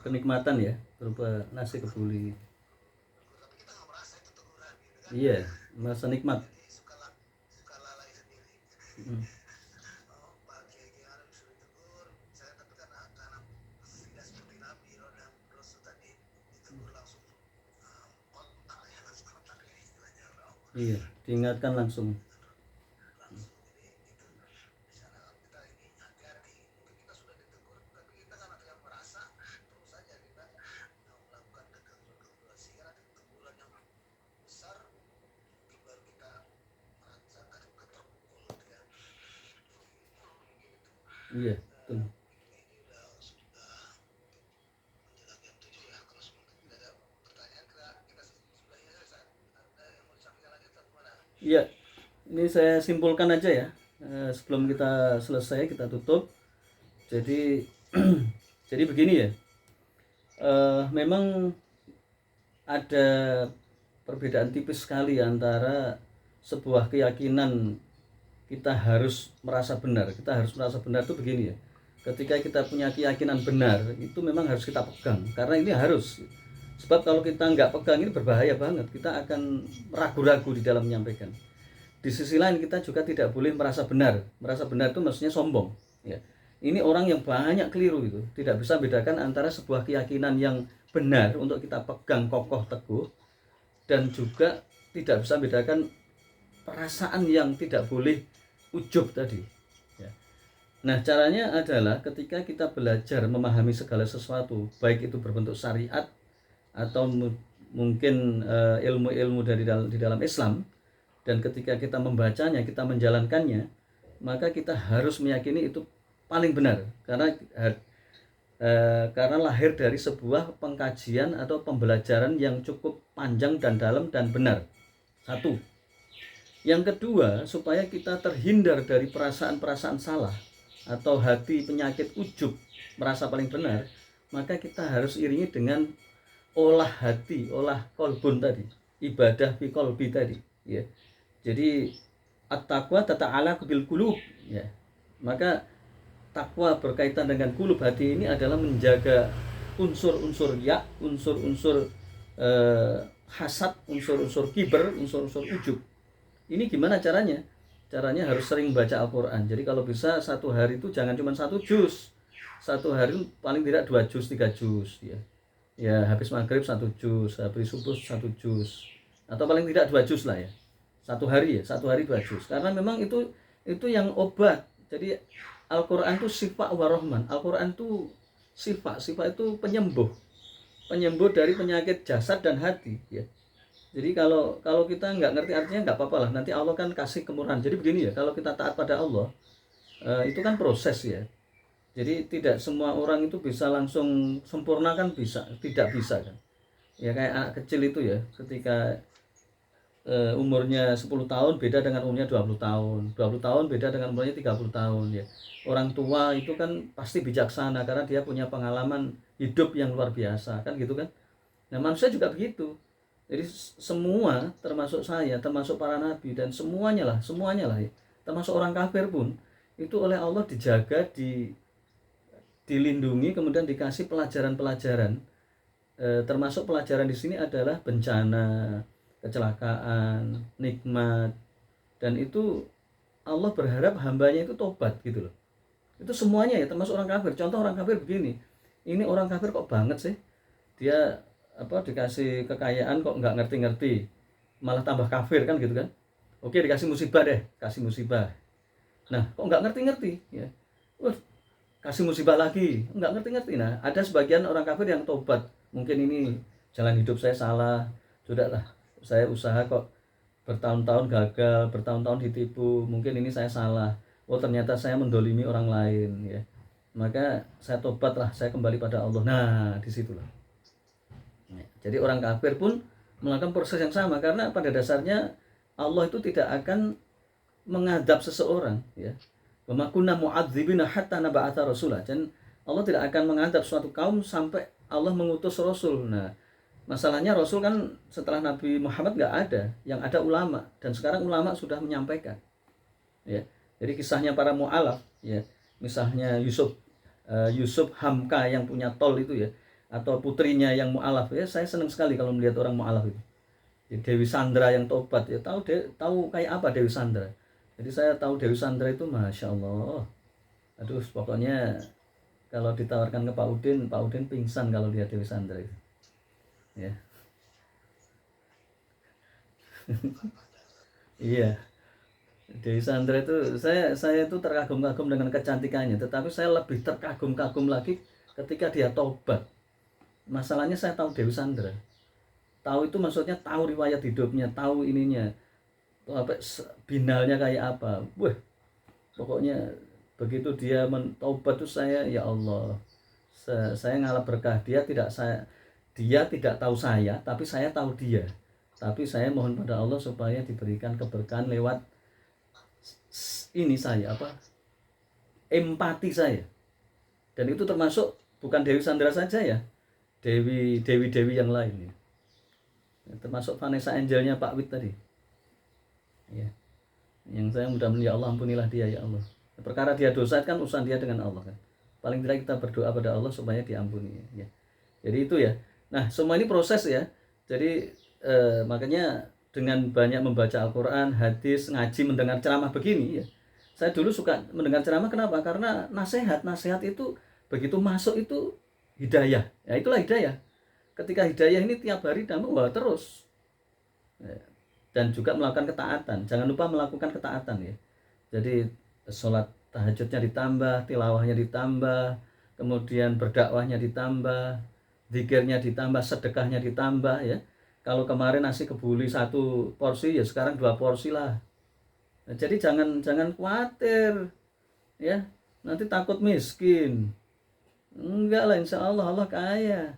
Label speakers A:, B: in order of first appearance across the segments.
A: kenikmatan ya, berupa nasi kebuli. Iya, merasa nikmat. Mm. Iya, diingatkan langsung. Iya, betul. Iya, ini saya simpulkan aja ya. Sebelum kita selesai, kita tutup. Jadi, jadi begini ya. Memang ada perbedaan tipis sekali antara sebuah keyakinan kita harus merasa benar. Kita harus merasa benar itu begini ya. Ketika kita punya keyakinan benar, itu memang harus kita pegang. Karena ini harus. Sebab kalau kita nggak pegang ini berbahaya banget. Kita akan ragu-ragu di dalam menyampaikan. Di sisi lain kita juga tidak boleh merasa benar. Merasa benar itu maksudnya sombong. Ya. Ini orang yang banyak keliru itu. Tidak bisa bedakan antara sebuah keyakinan yang benar untuk kita pegang kokoh teguh dan juga tidak bisa bedakan perasaan yang tidak boleh ujub tadi. Ya. Nah, caranya adalah ketika kita belajar memahami segala sesuatu, baik itu berbentuk syariat atau mungkin ilmu-ilmu di dalam Islam, dan ketika kita membacanya, kita menjalankannya, maka kita harus meyakini itu paling benar karena lahir dari sebuah pengkajian atau pembelajaran yang cukup panjang dan dalam dan benar. Satu. Yang kedua, supaya kita terhindar dari perasaan-perasaan salah atau hati penyakit ujub merasa paling benar, maka kita harus iringi dengan olah hati, olah kolbun tadi, ibadah fi kolbi tadi, ya. Jadi at-taqwa tata'ala bil qulub, ya. Maka takwa berkaitan dengan kulub hati ini adalah menjaga unsur-unsur ya, unsur-unsur hasad, unsur-unsur kiber, unsur-unsur ujub. Ini gimana caranya? Caranya harus sering baca Al-Quran. Jadi kalau bisa satu hari itu jangan cuma satu juz. Satu hari paling tidak 2 juz, 3 juz. Ya habis maghrib 1 juz, habis subuh 1 juz. Atau paling tidak 2 juz lah ya. Satu hari 2 juz. Karena memang itu yang obat. Jadi Al-Quran itu sifat warahman. Al-Quran itu sifat itu penyembuh. Penyembuh dari penyakit jasad dan hati, ya. Jadi kalau kita nggak ngerti artinya nggak apa-apa lah. Nanti Allah kan kasih kemurahan. Jadi begini ya, kalau kita taat pada Allah, itu kan proses ya. Jadi tidak semua orang itu bisa langsung sempurna kan bisa, tidak bisa kan. Ya kayak anak kecil itu ya, ketika umurnya 10 tahun beda dengan umurnya 20 tahun. 20 tahun beda dengan umurnya 30 tahun ya. Orang tua itu kan pasti bijaksana karena dia punya pengalaman hidup yang luar biasa kan gitu kan. Nah, manusia juga begitu. Jadi semua termasuk saya, termasuk para nabi dan semuanya lah ya. Termasuk orang kafir pun itu oleh Allah dijaga, dilindungi, kemudian dikasih pelajaran-pelajaran. Termasuk pelajaran di sini adalah bencana, kecelakaan, nikmat, dan itu Allah berharap hambanya itu tobat gitu loh. Itu semuanya ya, termasuk orang kafir. Contoh orang kafir begini, ini orang kafir kok banget sih, dia dikasih kekayaan kok nggak ngerti-ngerti, malah tambah kafir kan gitu kan. Oke, dikasih musibah deh, kasih musibah, nah kok nggak ngerti-ngerti ya, kasih musibah lagi nggak ngerti-ngerti. Nah, ada sebagian orang kafir yang tobat, mungkin ini jalan hidup saya salah, sudahlah saya usaha kok bertahun-tahun gagal, bertahun-tahun ditipu, mungkin ini saya salah, oh ternyata saya mendolimi orang lain ya, maka saya tobatlah, saya kembali pada Allah. Nah, disitulah. Jadi orang kafir pun melakukan proses yang sama karena pada dasarnya Allah itu tidak akan mengadab seseorang ya. Wa ma kunna mu'adzibina hatta nab'atha rasulah. Dan Allah tidak akan mengadab suatu kaum sampai Allah mengutus rasul. Nah, masalahnya rasul kan setelah Nabi Muhammad nggak ada, yang ada ulama, dan sekarang ulama sudah menyampaikan. Ya. Jadi kisahnya para mu'alaf ya. Misalnya Yusuf Yusuf Hamka yang punya tol itu ya, atau putrinya yang mu'alaf ya, saya senang sekali kalau melihat orang mu'alaf itu. Dewi Sandra yang tobat ya, tahu kayak apa Dewi Sandra. Jadi saya tahu Dewi Sandra itu masya Allah. Aduh, pokoknya kalau ditawarkan ke Pak Udin pingsan kalau lihat Dewi Sandra itu. Ya. Iya, Dewi Sandra itu saya itu terkagum-kagum dengan kecantikannya, tetapi saya lebih terkagum-kagum lagi ketika dia tobat. Masalahnya saya tahu Dewi Sandra. Tahu itu maksudnya tahu riwayat hidupnya, tahu ininya, apa binalnya kayak apa. Wah, pokoknya begitu dia mentobat tuh saya ya Allah, saya ngalap berkah. Dia tidak tahu saya, tapi saya tahu dia. Tapi saya mohon pada Allah supaya diberikan keberkahan lewat ini saya empati saya. Dan itu termasuk bukan Dewi Sandra saja ya, dewi yang lain ya. Termasuk Vanessa Angelnya Pak Wid tadi ya, yang saya mudah-mudahan ya Allah ampunilah dia ya Allah. Perkara dia dosa kan urusan dia dengan Allah kan. Paling tidak kita berdoa pada Allah supaya diampuni ya. Jadi itu ya. Nah, semua ini proses ya. Jadi makanya dengan banyak membaca Al-Quran, hadis, ngaji, mendengar ceramah begini ya. Saya dulu suka mendengar ceramah, kenapa? Karena nasihat itu begitu masuk itu hidayah. Ya itulah hidayah. Ketika hidayah ini tiap hari wah terus. Dan juga melakukan ketaatan. Jangan lupa melakukan ketaatan ya. Jadi sholat tahajudnya ditambah, tilawahnya ditambah, kemudian berdakwahnya ditambah, zikirnya ditambah, sedekahnya ditambah ya. Kalau kemarin nasi kebuli 1 porsi ya sekarang 2 porsi lah. Nah, jadi jangan khawatir ya, nanti takut miskin. Enggak lah, insya Allah Allah kaya.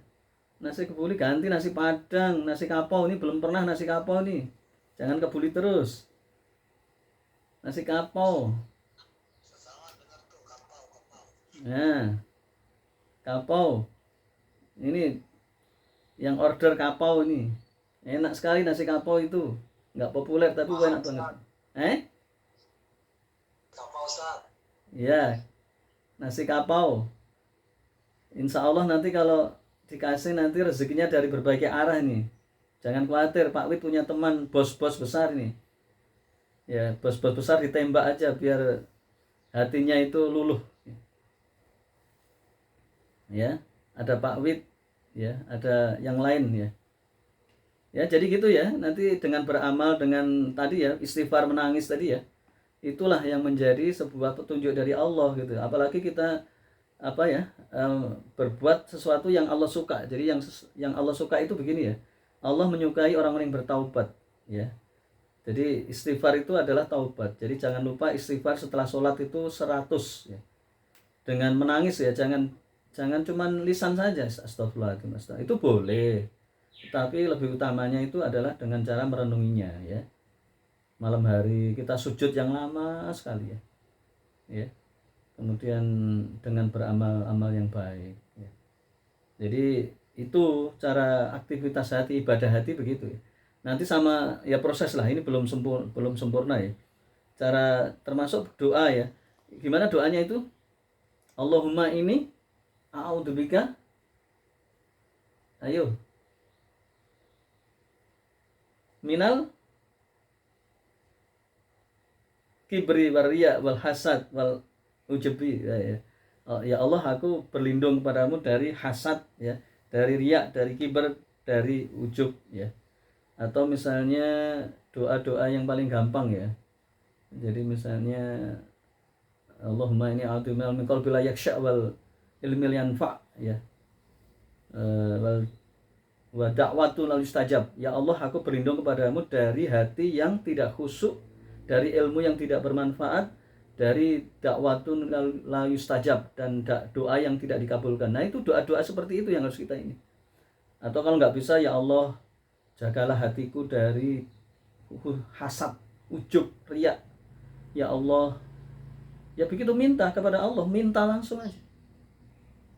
A: Nasi kebuli ganti nasi padang, nasi kapau, ini belum pernah nasi kapau nih. Jangan kebuli terus. Nasi kapau. Nah, kapau. Ini yang order kapau ini. Enak sekali nasi kapau itu. Nggak populer tapi enak banget.
B: Kapau Ustaz.
A: Iya, nasi kapau. Insya Allah nanti kalau dikasih nanti rezekinya dari berbagai arah nih. Jangan khawatir, Pak Wid punya teman bos-bos besar nih. Ya, bos-bos besar ditembak aja biar hatinya itu luluh. Ya, ada Pak Wid, ya, ada yang lain ya. Ya, jadi gitu ya. Nanti dengan beramal dengan tadi ya, istighfar menangis tadi ya. Itulah yang menjadi sebuah petunjuk dari Allah gitu. Apalagi kita berbuat sesuatu yang Allah suka. Jadi yang Allah suka itu begini ya. Allah menyukai orang-orang yang bertaubat ya. Jadi istighfar itu adalah taubat. Jadi jangan lupa istighfar setelah sholat itu 100 ya. Dengan menangis ya, jangan cuman lisan saja astagfirullahaladzim. Itu boleh. Tapi lebih utamanya itu adalah dengan cara merenunginya ya. Malam hari kita sujud yang lama sekali ya. Ya. Kemudian dengan beramal-amal yang baik ya. Jadi itu cara aktivitas hati, ibadah hati begitu ya. Nanti sama ya proses lah, ini belum sempurna ya. Cara termasuk doa ya. Gimana doanya itu? Allahumma ini a'udzubika. Ayo. Minal kibri wariya wal hasad wal ujubi ya. Oh, ya Allah, aku berlindung kepadamu dari hasad ya, dari riya, dari kiber, dari ujub ya. Atau misalnya doa-doa yang paling gampang ya. Jadi misalnya Allahumma ini a'udzubika min qalbi la yakhsha wal ilmi yanfa ya. Wal wa da'watu la yustajab. Ya Allah, aku berlindung kepadamu dari hati yang tidak khusyuk, dari ilmu yang tidak bermanfaat, dari dakwatun la yustajab, dan doa yang tidak dikabulkan. Nah, itu doa-doa seperti itu yang harus kita ini. Atau kalau nggak bisa, ya Allah, jagalah hatiku dari hasad, ujub, riya. Ya Allah, ya begitu minta kepada Allah, minta langsung aja.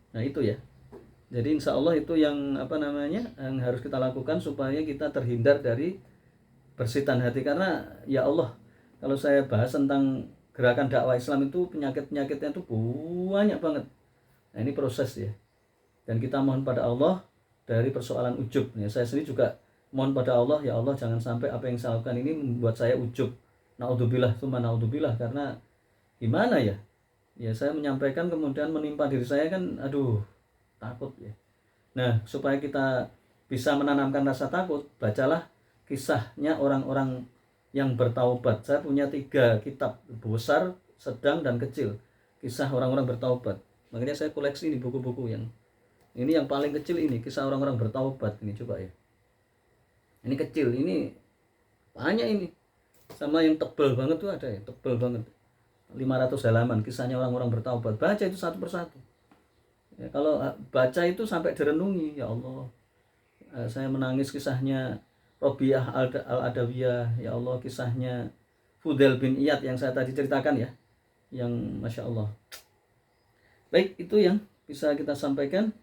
A: Nah, itu ya. Jadi insya Allah itu yang yang harus kita lakukan supaya kita terhindar dari bersitan hati. Karena ya Allah, kalau saya bahas tentang gerakan dakwah Islam itu penyakit-penyakitnya itu banyak banget. Nah, ini proses ya. Dan kita mohon pada Allah dari persoalan ujub. Ya, saya sendiri juga mohon pada Allah, ya Allah jangan sampai apa yang saya lakukan ini membuat saya ujub. Naudzubillah, tsumma naudzubillah, karena gimana ya? Ya saya menyampaikan kemudian menimpa diri saya kan, aduh, takut ya. Nah, supaya kita bisa menanamkan rasa takut, bacalah kisahnya orang-orang yang bertaubat. Saya punya 3 kitab, besar, sedang, dan kecil. Kisah orang-orang bertaubat. Makanya saya koleksi ini buku-buku ini yang paling kecil ini, kisah orang-orang bertaubat ini, coba ya. Ini kecil, ini banyak ini. Sama yang tebal banget tuh ada ya, tebal banget. 500 halaman kisahnya orang-orang bertaubat. Baca itu satu persatu. Ya, kalau baca itu sampai direnungi, ya Allah. Saya menangis kisahnya Robiah Al-Adawiyah, ya Allah, kisahnya Fudail bin Iyad yang saya tadi ceritakan ya. Yang Masya Allah. Baik, itu yang bisa kita sampaikan.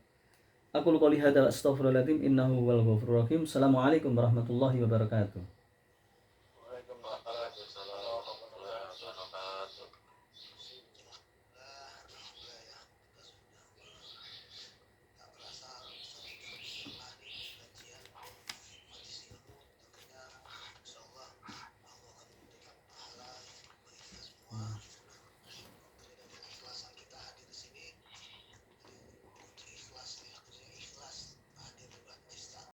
A: Aku qouli hadza astaghfirullahaladzim innahu wal ghafurur rahim. Assalamualaikum warahmatullahi wabarakatuh.